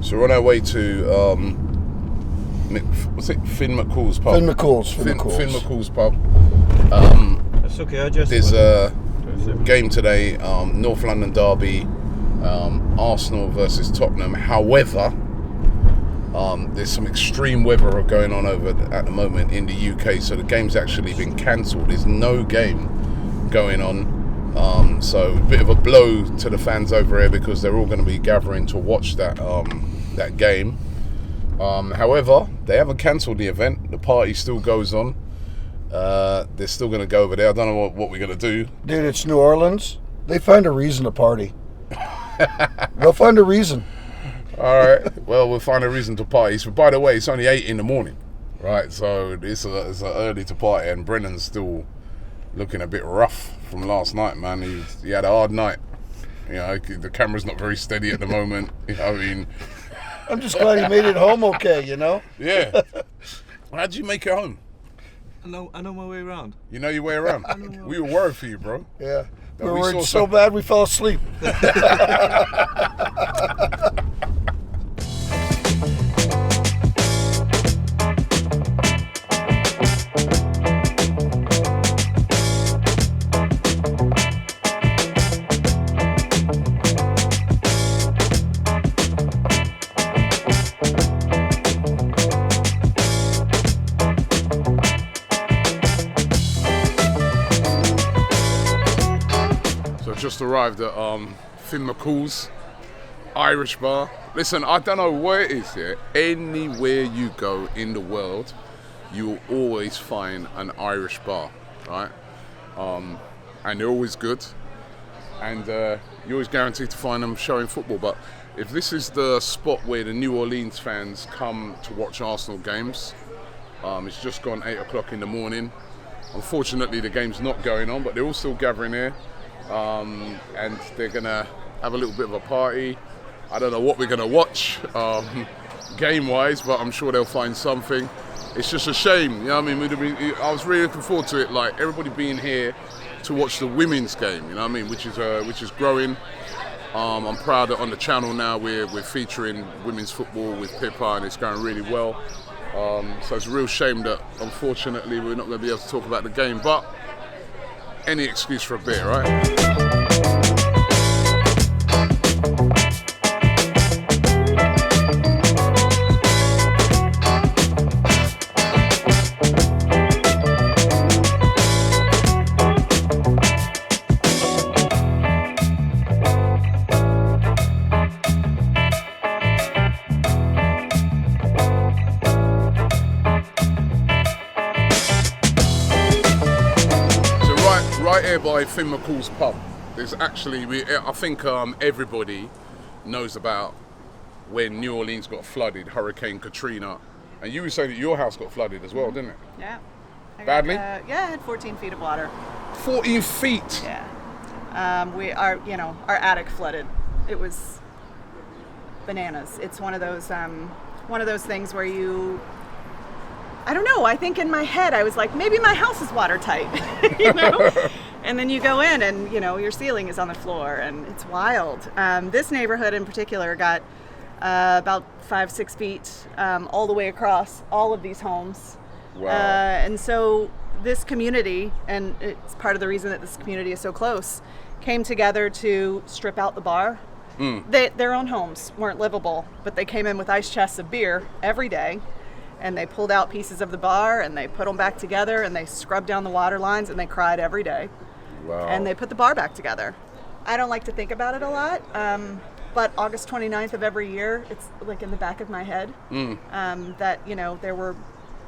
So we're on our way to what's it? Finn McCool's pub. Finn McCool's pub. That's okay. I just. There's a game today. North London derby. Arsenal versus Tottenham. However, there's some extreme weather going on over at the moment in the UK, so the game's actually been cancelled. There's no game going on. So a bit of a blow to the fans over here because they're all going to be gathering to watch that game. However, they haven't cancelled the event. The party still goes on. They're still going to go over there. I don't know what we're going to do. Dude, it's New Orleans. They find a reason to party. They'll find a reason. All right. Well, we'll find a reason to party. So, by the way, it's only 8 in the morning, right? So it's early to party, and Brennan's still looking a bit rough from last night, man. He had a hard night. You know, the camera's not very steady at the moment. You know, I mean, I'm just glad he made it home okay, you know? Yeah. How'd you make it home? I know my way around. You know your way around? We were worried for you, bro. Yeah. We were worried so bad we fell asleep. Just arrived at Finn McCool's Irish bar. Listen, I don't know where it is here. Anywhere you go in the world, you will always find an Irish bar, right? And they're always good. And you're always guaranteed to find them showing football. But if this is the spot where the New Orleans fans come to watch Arsenal games, it's just gone 8 o'clock in the morning. Unfortunately, the game's not going on, but they're all still gathering here. And they're gonna have a little bit of a party. I don't know what we're gonna watch game-wise, but I'm sure they'll find something. It's just a shame, you know what I mean? I was really looking forward to it, like everybody being here to watch the women's game, you know what I mean? Which is growing. I'm proud that on the channel now we're featuring women's football with Pippa, and it's going really well. So it's a real shame that unfortunately we're not going to be able to talk about the game, but any excuse for a beer, right? By Finn McCool's pub. There's actually, I think everybody knows about when New Orleans got flooded, Hurricane Katrina. And you were saying that your house got flooded as well, didn't it? Yeah. Badly? Yeah, I had 14 feet of water. 14 feet? Yeah. Our attic flooded. It was bananas. It's one of those things where I don't know, I think in my head I was like, maybe my house is watertight, you know? And then you go in and, you know, your ceiling is on the floor and it's wild. This neighborhood in particular got about 5-6 feet all the way across all of these homes. Wow. And so this community, and it's part of the reason that this community is so close, came together to strip out the bar. Their own homes weren't livable, but they came in with ice chests of beer every day. And they pulled out pieces of the bar and they put them back together and they scrubbed down the water lines and they cried every day. Wow. And they put the bar back together. I don't like to think about it a lot, but August 29th of every year, it's like in the back of my head that, you know, there were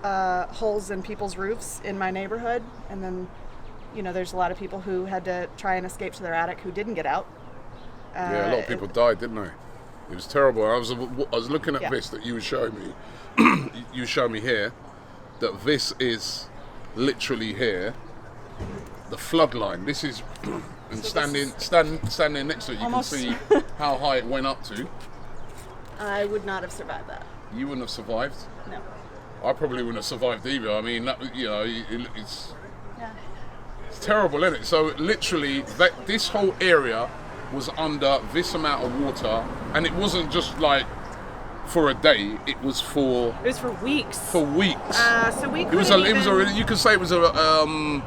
holes in people's roofs in my neighborhood. And then, you know, there's a lot of people who had to try and escape to their attic who didn't get out. Yeah, a lot of people died, didn't they? It was terrible. I was looking at this that you were showing me. You show me here that this is literally here, the flood line. This is, and standing next to it, you can see how high it went up to. I would not have survived that. You wouldn't have survived? No. I probably wouldn't have survived either. I mean, it's terrible, isn't it? So literally, this whole area was under this amount of water, and it wasn't just like for a day. It was for weeks. For weeks. So we It was a. You could say it was a.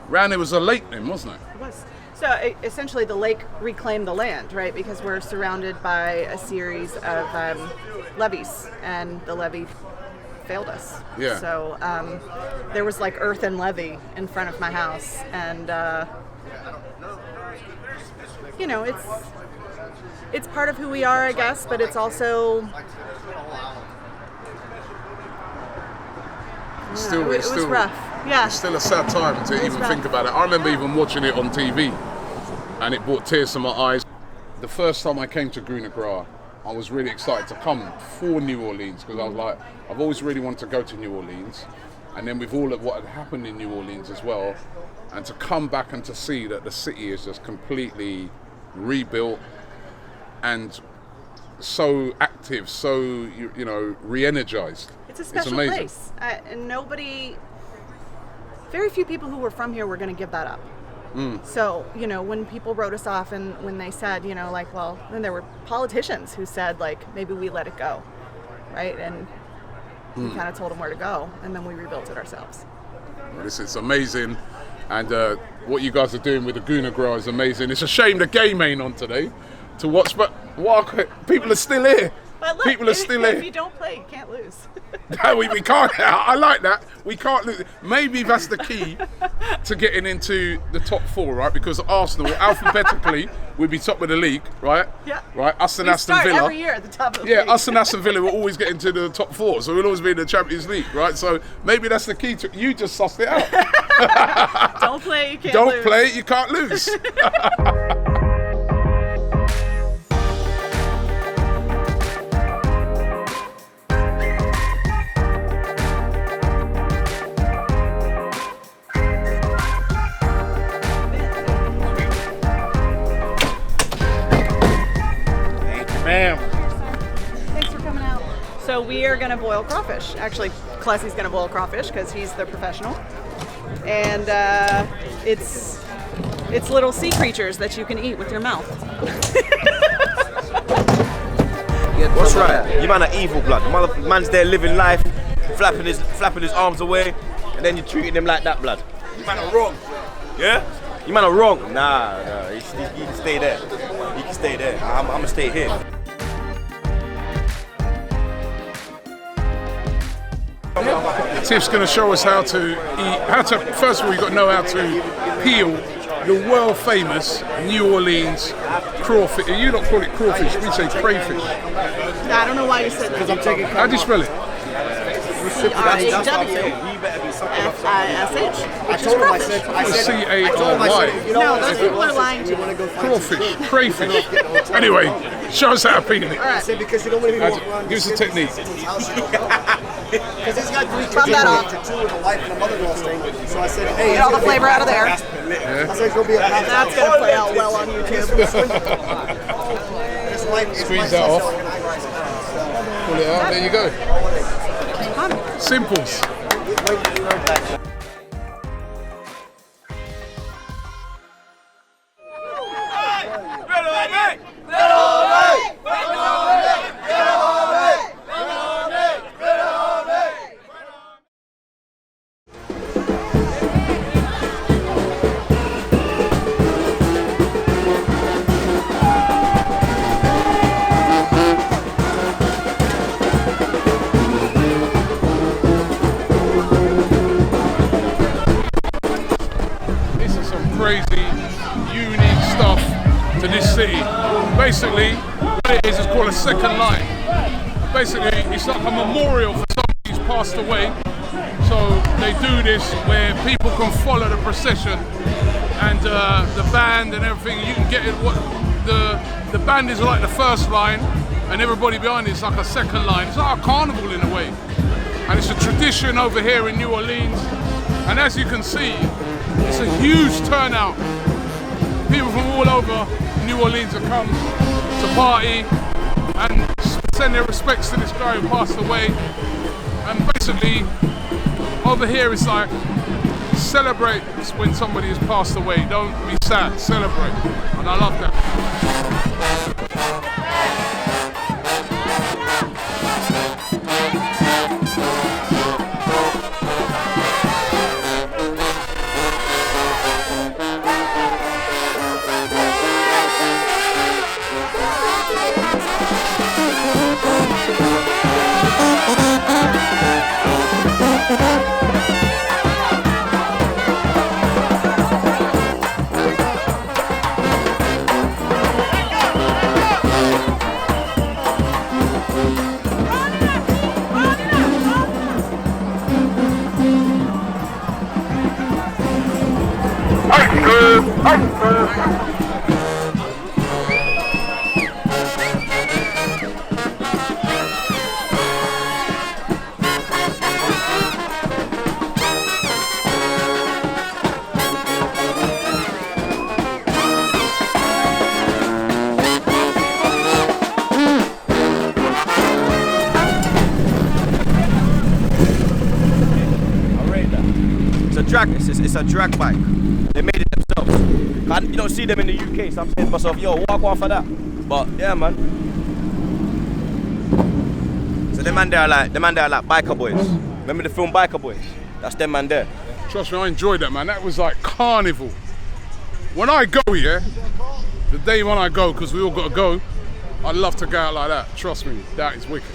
Round it was a lake then, wasn't it? It was. So essentially, the lake reclaimed the land, right? Because we're surrounded by a series of levees, and the levee failed us. Yeah. So there was like earth and levee in front of my house, and you know, it's part of who we are, I guess, but it's also Still, it was rough. Yeah. It's still a sad time to even think about it. I remember even watching it on TV, and it brought tears to my eyes. The first time I came to Gooner Gras, I was really excited to come for New Orleans, because I was like, I've always really wanted to go to New Orleans, and then with all of what had happened in New Orleans as well, and to come back and to see that the city is just completely rebuilt and so active, so you know, re-energized. It's a special place, and very few people who were from here were going to give that up. So, you know, when people wrote us off, and when they said, you know, like, well, then there were politicians who said, like, maybe we let it go, right? And we kind of told them where to go, and then we rebuilt it ourselves. Well, this is amazing, and what you guys are doing with the Gooner Gras is amazing. It's a shame the game ain't on today to watch, but people are still here. But look, People are still here. If you don't play, you can't lose. No, we can't. I like that. We can't lose. Maybe that's the key to getting into the top four, right? Because Arsenal, alphabetically, we'd be top of the league, right? Yeah. Right. Us and Aston start Villa. every year at the top of the Yeah, league. us and Aston Villa will always get into the top four, so we'll always be in the Champions League, right? So maybe that's the key to. You just sussed it out. Don't play, you can't Don't lose. play, you can't lose. Thanks for coming out. So we are going to boil crawfish. Actually, Clessy's going to boil crawfish because he's the professional. And it's little sea creatures that you can eat with your mouth. What's right? You man are evil blood. Man's there living life, flapping his arms away, and then you're treating him like that, blood. You man are wrong. Yeah? You man are wrong. Nah. You can stay there. You can stay there. I'm gonna stay here. Tiff's going to show us how to eat. First of all, you've got to know how to peel the world famous New Orleans crawfish. You don't call it crawfish, we say crayfish. I don't know why you said that. How do you spell it? C-R-A-W-F-I-S-H. I told him, I said, C-A-R-Y. No, those people are lying to you. Crawfish, crayfish. Anyway, show us how to peel it. I said, because he don't want me to walk around. Give us a technique. Because he's got 3 kids, Rub that off. 2 with a wife and a mother-in-law staying. So I said, hey, Get all the flavor out of there. I said, it's going to be a That's going to play out well on YouTube. Squeeze that off. Pull it out. There you go. Simples. Crazy, unique stuff to this city. Basically, what it is called a second line. Basically, it's like a memorial for somebody who's passed away. So they do this where people can follow the procession and the band and everything. You can get it. What the band is like the first line, and everybody behind it is like a second line. It's like a carnival in a way, and it's a tradition over here in New Orleans. And as you can see, it's a huge turnout. People from all over New Orleans have come to party and send their respects to this guy who passed away. And basically, over here it's like, celebrate when somebody has passed away. Don't be sad, celebrate. And I love that. It's a drag bike. They made it themselves. You don't see them in the UK, so I'm saying to myself, yo, walk one for that. But yeah, man. So them man there are like biker boys. Remember the film Biker Boys? That's them man there. Trust me, I enjoyed that, man. That was like carnival. When I go, yeah, the day when I go, because we all got to go, I'd love to go out like that. Trust me, that is wicked.